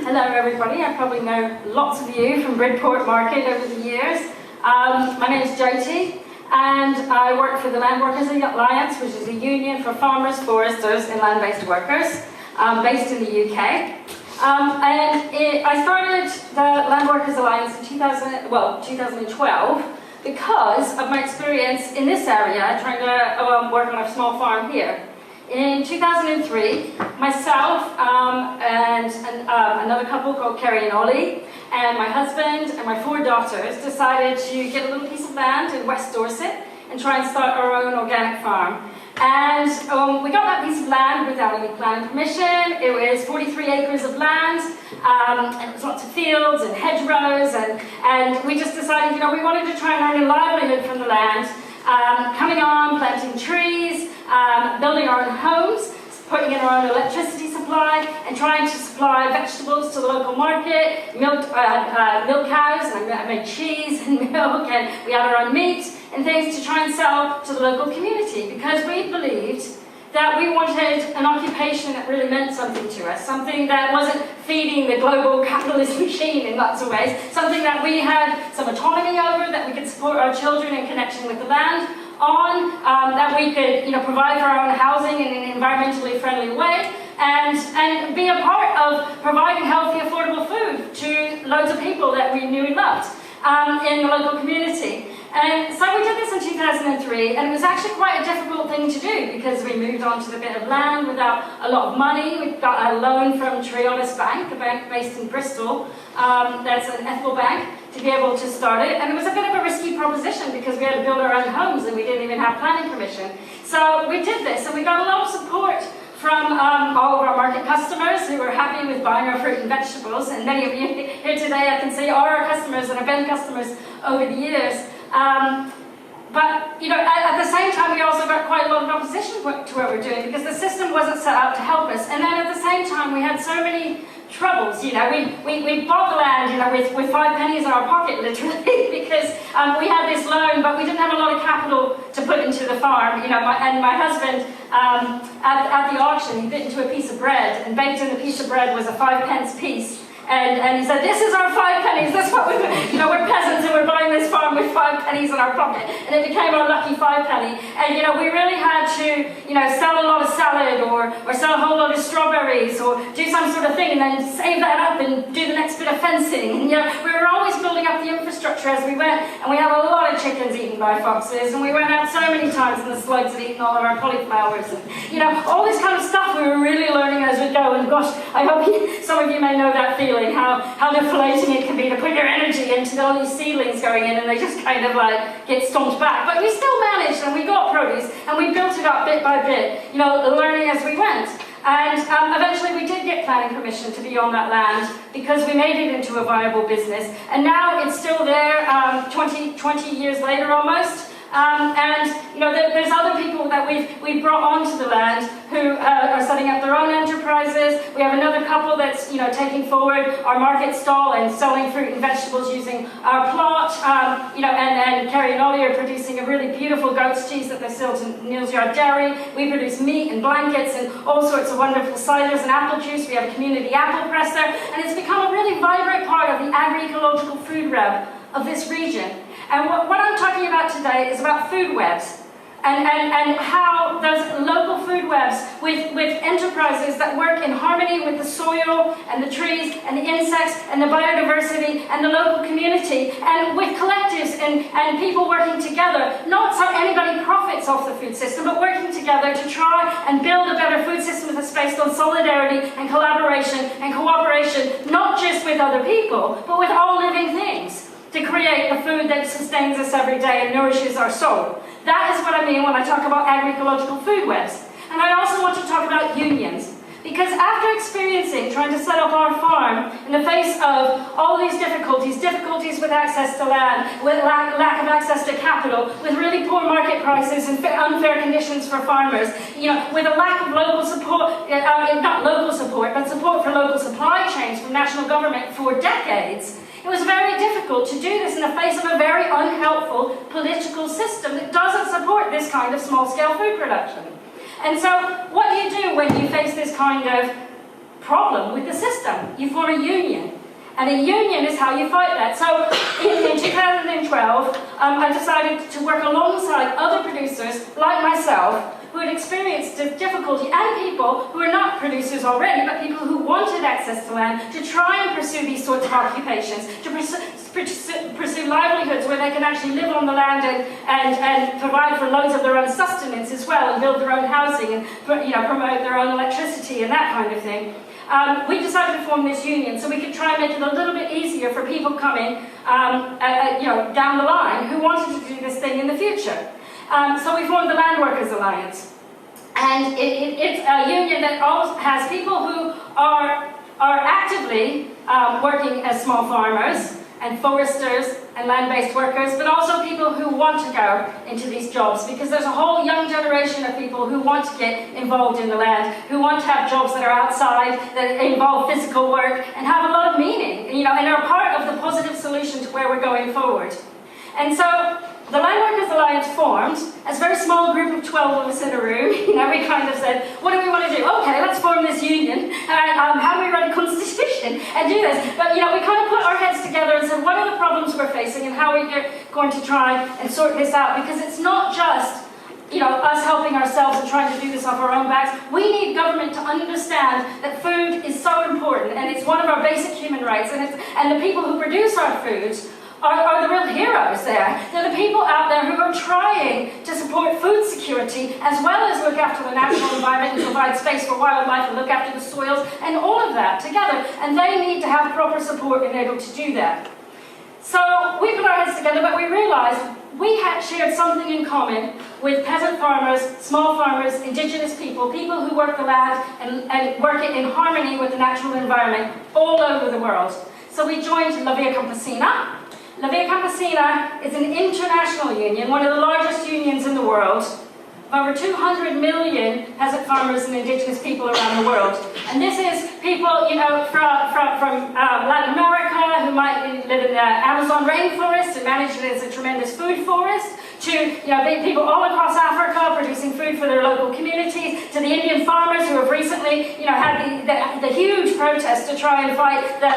Hello everybody, I probably know lots of you from Bridport Market over the years. My name is Jyoti and I work for the Land Workers Alliance, which is a union for farmers, foresters and land-based workers based in the UK. I started the Land Workers Alliance in 2012 because of my experience in this area trying to work on a small farm here. In 2003, myself and another couple called Kerry and Ollie, and my husband and my 4 daughters decided to get a little piece of land in West Dorset and try and start our own organic farm. And we got that piece of land without any planning permission. It was 43 acres of land, and it was lots of fields and hedgerows, and we just decided, we wanted to try and earn a livelihood from the land, coming on, planting trees, building our own homes, putting in our own electricity supply, and trying to supply vegetables to the local market, milk cows, and I made cheese and milk, and we had our own meat and things to try and sell to the local community, because we believed that we wanted an occupation that really meant something to us, something that wasn't feeding the global capitalist machine in lots of ways, something that we had some autonomy over, that we could support our children in connection with the land on, that we could provide for our own housing in an environmentally friendly way, and be a part of providing healthy, affordable food to loads of people that we knew and loved in the local community. And so we did this in 2003, and it was actually quite a difficult thing to do because we moved onto the bit of land without a lot of money. We got a loan from Triodos Bank, a bank based in Bristol, that's an ethical bank, to be able to start it. And it was a bit of a risky proposition because we had to build our own homes and we didn't even have planning permission. So we did this, and we got a lot of support from all of our market customers who were happy with buying our fruit and vegetables. And many of you here today, I can see, are our customers and have been customers over the years. But at the same time, we also got quite a lot of opposition to what we're doing because the system wasn't set out to help us. And then at the same time, we had so many troubles. We bought the land, with 5 pennies in our pocket, literally, because we had this loan, but we didn't have a lot of capital to put into the farm. And my husband, at the auction, he bit into a piece of bread, and baked in the piece of bread was a 5-pence piece. And he said, "This is our 5 pennies. That's what we're peasants and we're buying this farm with 5 pennies in our pocket." And it became our lucky 5 penny. And we really had to, sell a lot of salad or sell a whole lot of strawberries or do some sort of thing and then save that up and do the next bit of fencing. And we were always building up the infrastructure as we went. And we had a lot of chickens eaten by foxes. And we went out so many times and the slugs had eaten all of our cauliflowers. And all this kind of stuff we were really learning as we go. And gosh, I hope some of you may know that feeling. How deflating it can be to put your energy into all these seedlings going in and they just kind of get stomped back. But we still managed and we got produce and we built it up bit by bit, learning as we went. And eventually we did get planning permission to be on that land because we made it into a viable business. And now it's still there 20 years later almost. There's other people that we've brought onto the land who are setting up their own enterprises. We have another couple that's taking forward our market stall and selling fruit and vegetables using our plot. And Kerry and Ollie are producing a really beautiful goat's cheese that they sell to Neil's Yard Dairy. We produce meat and blankets and all sorts of wonderful ciders and apple juice. We have a community apple presser, and it's become a really vibrant part of the agroecological food web of this region. And what I'm talking about today is about food webs and how those local food webs with enterprises that work in harmony with the soil and the trees and the insects and the biodiversity and the local community, and with collectives and people working together, not so anybody profits off the food system, but working together to try and build a better food system that's based on solidarity and collaboration and cooperation, not just with other people, but with all living things, to create the food that sustains us every day and nourishes our soul. That is what I mean when I talk about agroecological food webs. And I also want to talk about unions. Because after experiencing trying to set up our farm in the face of all these difficulties with access to land, with lack of access to capital, with really poor market prices and unfair conditions for farmers, with a lack of local support, not local support, but support for local supply chains from national government for decades, it was very difficult to do this in the face of a very unhelpful political system that doesn't support this kind of small-scale food production. And so what do you do when you face this kind of problem with the system. You form a union. And a union is how you fight that. So in 2012, I decided to work alongside other producers like myself who had experienced difficulty, and people who are not producers already, but people who wanted access to land, to try and pursue these sorts of occupations, to pursue livelihoods where they can actually live on the land and provide for loads of their own sustenance as well, and build their own housing, and promote their own electricity and that kind of thing. We decided to form this union so we could try and make it a little bit easier for people coming down the line who wanted to do this thing in the future. So we formed the Land Workers Alliance. And it's a union that also has people who are actively working as small farmers and foresters and land-based workers, but also people who want to go into these jobs, because there's a whole young generation of people who want to get involved in the land, who want to have jobs that are outside, that involve physical work, and have a lot of meaning, and are part of the positive solution to where we're going forward. And so the Land Workers Alliance formed as a very small group of 12 of us in a room. We kind of said, what do we want to do? Okay, let's form this union. How do we write a constitution and do this? But we kind of put our heads together and said, what are the problems we're facing and how are we going to try and sort this out? Because it's not just us helping ourselves and trying to do this off our own backs. We need government to understand that food is so important, and it's one of our basic human rights, and the people who produce our foods are the real heroes there. They're the people out there who are trying to support food security as well as look after the natural environment and provide space for wildlife and look after the soils and all of that together. And they need to have proper support in able to do that. So we put our heads together, but we realized we had shared something in common with peasant farmers, small farmers, indigenous people who work the land and work it in harmony with the natural environment all over the world. So we joined La Via Campesina. La Via Campesina is an international union, one of the largest unions in the world, over 200 million peasant farmers and indigenous people around the world. And this is people, from Latin America who might live in the Amazon rainforest and manage it as a tremendous food forest, to people all across Africa producing food for their local communities, to the Indian farmers who have recently had the huge protest to try and fight the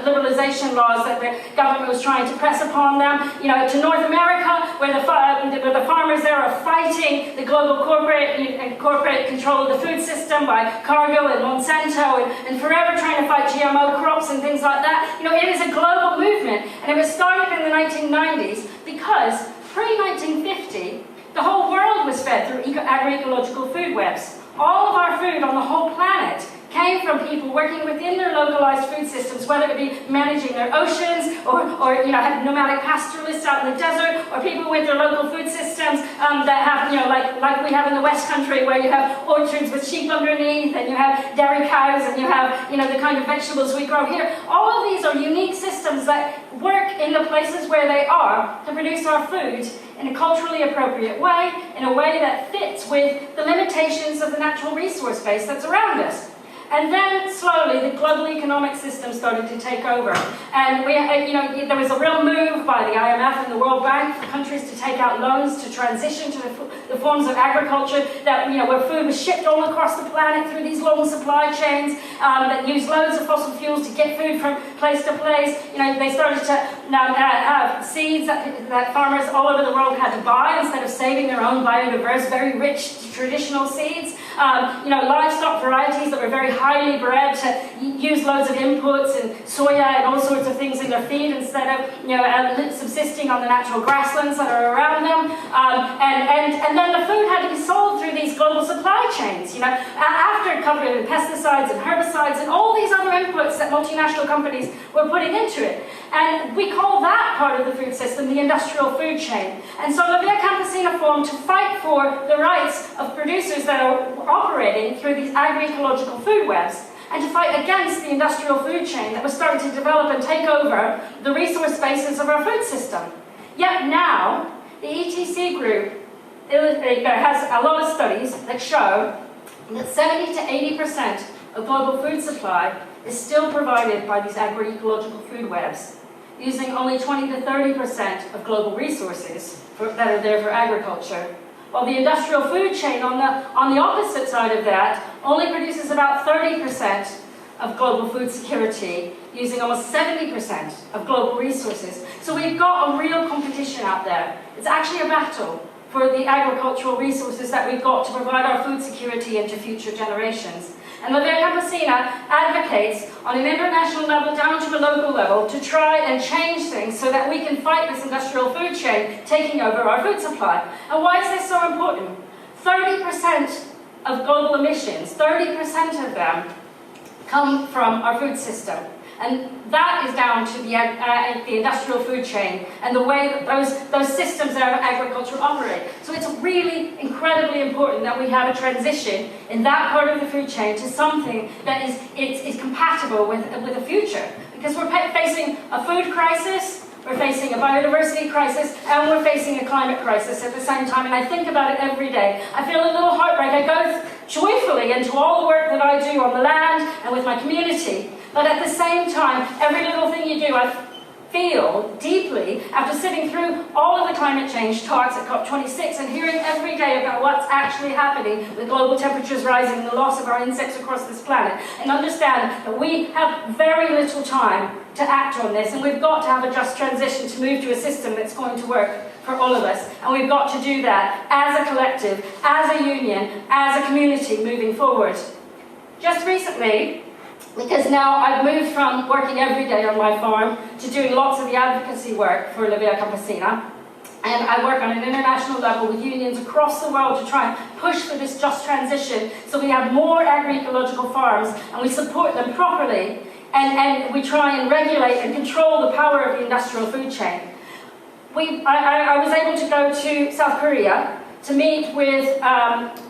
liberalization laws that the government was trying to press upon them, to North America where the farmers there are fighting the global corporate control of the food system by Cargill and Monsanto and forever trying to fight GMO crops and things like that. It is a global movement, and it was started in the 1990s because pre-1950, the whole world was fed through agroecological food webs. All of our food on the whole planet came from people working within their localized food systems, whether it be managing their oceans or have nomadic pastoralists out in the desert, or people with their local food systems that have, like we have in the West Country, where you have orchards with sheep underneath, and you have dairy cows, and you have, the kind of vegetables we grow here. All of these are unique systems that work in the places where they are to produce our food in a culturally appropriate way, in a way that fits with the limitations of the natural resource base that's around us. And then slowly the global economic system started to take over, and there was a real move by the IMF and the World Bank for countries to take out loans to transition to the forms of agriculture that where food was shipped all across the planet through these long supply chains that use loads of fossil fuels to get food from place to place. They started to now have seeds that farmers all over the world had to buy instead of saving their own biodiverse, very rich traditional seeds. Livestock varieties that were very highly bred to use loads of inputs and soya and all sorts of things in their feed instead of subsisting on the natural grasslands that are around them. And then the food had to be sold through these global supply chains. After covered in pesticides and herbicides and all these other inputs that multinational companies were putting into it. And we call that part of the food system the industrial food chain. And so La Via Campesina formed to fight for the rights of producers that are operating through these agroecological food webs, and to fight against the industrial food chain that was starting to develop and take over the resource bases of our food system. Yet now, the ETC group has a lot of studies that show that 70 to 80% of global food supply is still provided by these agroecological food webs, using only 20 to 30% of global resources that are there for agriculture, while the industrial food chain on the opposite side of that only produces about 30% of global food security, using almost 70% of global resources. So we've got a real competition out there. It's actually a battle for the agricultural resources that we've got to provide our food security into future generations. And La Via Campesina advocates on an international level down to a local level to try and change things so that we can fight this industrial food chain taking over our food supply. And why is this so important? 30% of global emissions, 30% of them come from our food system. And that is down to the industrial food chain and the way that those systems of agriculture operate. So it's really incredibly important that we have a transition in that part of the food chain to something that is compatible with the future. Because we're facing a food crisis, we're facing a biodiversity crisis, and we're facing a climate crisis at the same time. And I think about it every day. I feel a little heartbreak. I go joyfully into all the work that I do on the land and with my community. But at the same time, every little thing you do, I feel deeply, after sitting through all of the climate change talks at COP26 and hearing every day about what's actually happening with global temperatures rising and the loss of our insects across this planet, and understand that we have very little time to act on this, and we've got to have a just transition to move to a system that's going to work for all of us. And we've got to do that as a collective, as a union, as a community moving forward. Just recently, because now I've moved from working every day on my farm to doing lots of the advocacy work for La Via Campesina, and I work on an international level with unions across the world to try and push for this just transition so we have more agroecological farms and we support them properly, and we try and regulate and control the power of the industrial food chain. I was able to go to South Korea to meet with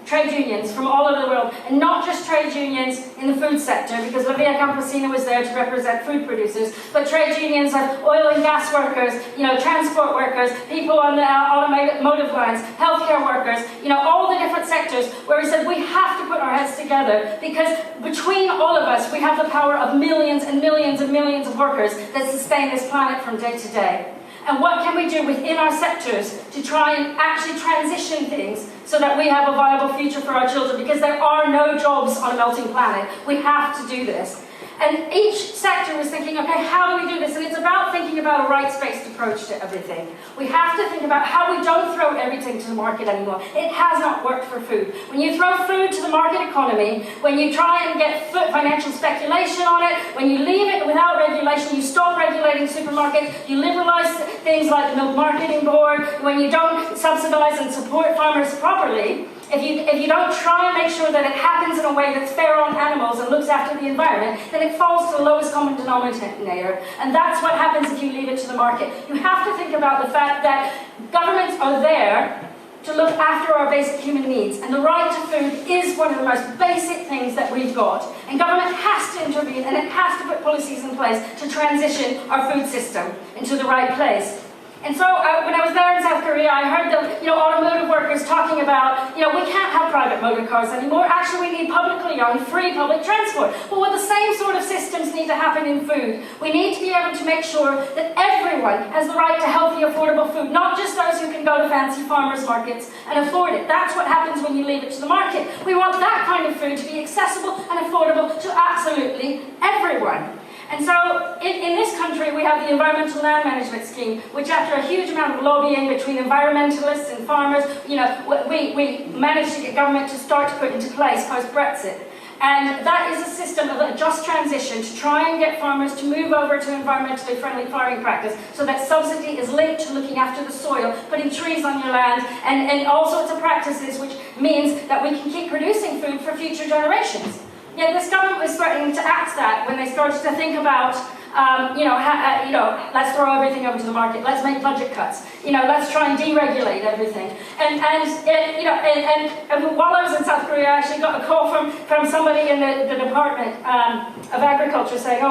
trade unions from all over the world, and not just trade unions in the food sector, because La Via Campesina was there to represent food producers, but trade unions of oil and gas workers, transport workers, people on the automotive lines, healthcare workers, all the different sectors, where we said we have to put our heads together, because between all of us, we have the power of millions and millions and millions of workers that sustain this planet from day to day. And what can we do within our sectors to try and actually transition things so that we have a viable future for our children? Because there are no jobs on a melting planet. We have to do this. And each sector was thinking, okay, how do we do this? And it's about thinking about a rights-based approach to everything. We have to think about how we don't throw everything to the market anymore. It has not worked for food. When you throw food to the market economy, when you try and get financial speculation on it, when you leave it without regulation, you stop regulating supermarkets, you liberalize things like the Milk Marketing Board, when you don't subsidize and support farmers properly, if you don't try and make sure that it happens in a way that's fair on animals and looks after the environment, then it falls to the lowest common denominator. And that's what happens if you leave it to the market. You have to think about the fact that governments are there to look after our basic human needs. And the right to food is one of the most basic things that we've got. And government has to intervene, and it has to put policies in place to transition our food system into the right place. And so when I was there in South Korea, I heard the automotive workers talking about, we can't have private motor cars anymore. Actually, we need publicly owned, free public transport. Well, the same sort of systems need to happen in food. We need to be able to make sure that everyone has the right to healthy, affordable food, not just those who can go to fancy farmers markets and afford it. That's what happens when you leave it to the market. We want that kind of food to be accessible and affordable to absolutely everyone. And so in this country, we have the Environmental Land Management Scheme, which after a huge amount of lobbying between environmentalists and farmers, we managed to get government to start to put into place post-Brexit. And that is a system of a just transition to try and get farmers to move over to environmentally friendly farming practice, so that subsidy is linked to looking after the soil, putting trees on your land, and all sorts of practices, which means that we can keep producing food for future generations. Yeah, this government was starting to act that when they started to think about, let's throw everything over to the market, let's make budget cuts, let's try and deregulate everything. And while I was in South Korea, I actually got a call from somebody in the Department of Agriculture saying,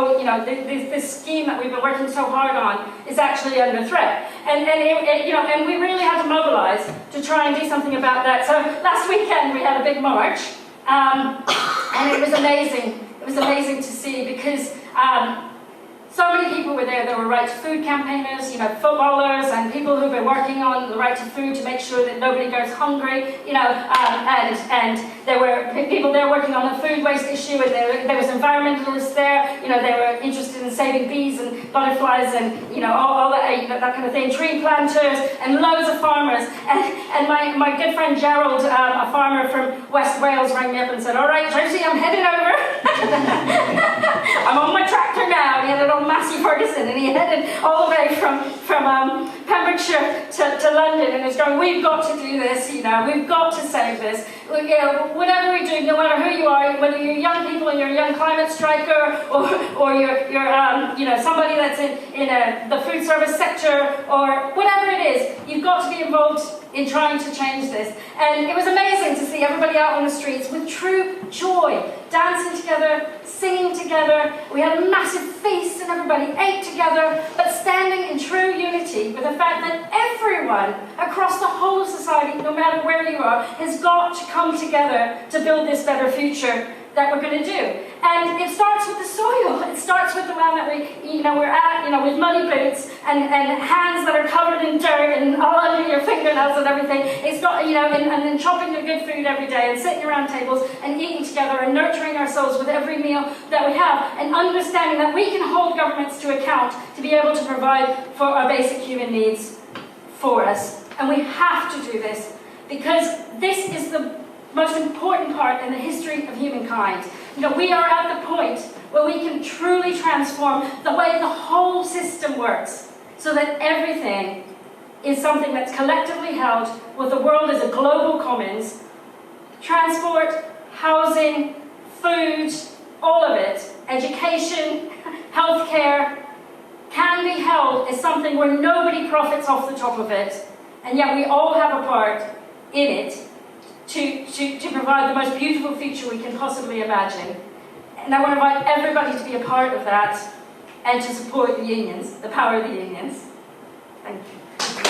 this scheme that we've been working so hard on is actually under threat. And we really had to mobilize to try and do something about that. So last weekend we had a big march. And it was amazing. It was amazing to see, because So many people were there. There were right to food campaigners, footballers, and people who've been working on the right to food to make sure that nobody goes hungry, and there were people there working on the food waste issue, and there was environmentalists there, they were interested in saving bees and butterflies and, all that, that kind of thing, tree planters, and loads of farmers. And my good friend Gerald, a farmer from West Wales, rang me up and said, all right, Josie, I'm heading over. I'm on my tractor now. He had an old Massey Ferguson, and he headed all the way from Pembrokeshire to London, and he's going, we've got to do this, we've got to save this. Whatever we do, no matter who you are, whether you're young people and you're a young climate striker, or you're somebody that's in the food service sector, or whatever it is, you've got to be involved in trying to change this. And it was amazing to see everybody out on the streets with true joy, dancing together, singing together. We had a massive feast and everybody ate together, but standing in true unity with the fact that everyone across the whole of society, no matter where you are, has got to come together to build this better future that we're going to do. And it starts with the soil. It starts with the land that we're at, with muddy boots and hands that are covered in dirt and all under your fingernails and everything. It's not, and then chopping the good food every day and sitting around tables and eating together and nurturing ourselves with every meal that we have, and understanding that we can hold governments to account to be able to provide for our basic human needs for us. And we have to do this because this is the most important part in the history of humankind. We are at the point where we can truly transform the way the whole system works, so that everything is something that's collectively held, with the world as a global commons. Transport, housing, food, all of it, education, healthcare, can be held as something where nobody profits off the top of it, and yet we all have a part in it to provide the most beautiful future we can possibly imagine. And I want to invite everybody to be a part of that and to support the unions, the power of the unions. Thank you.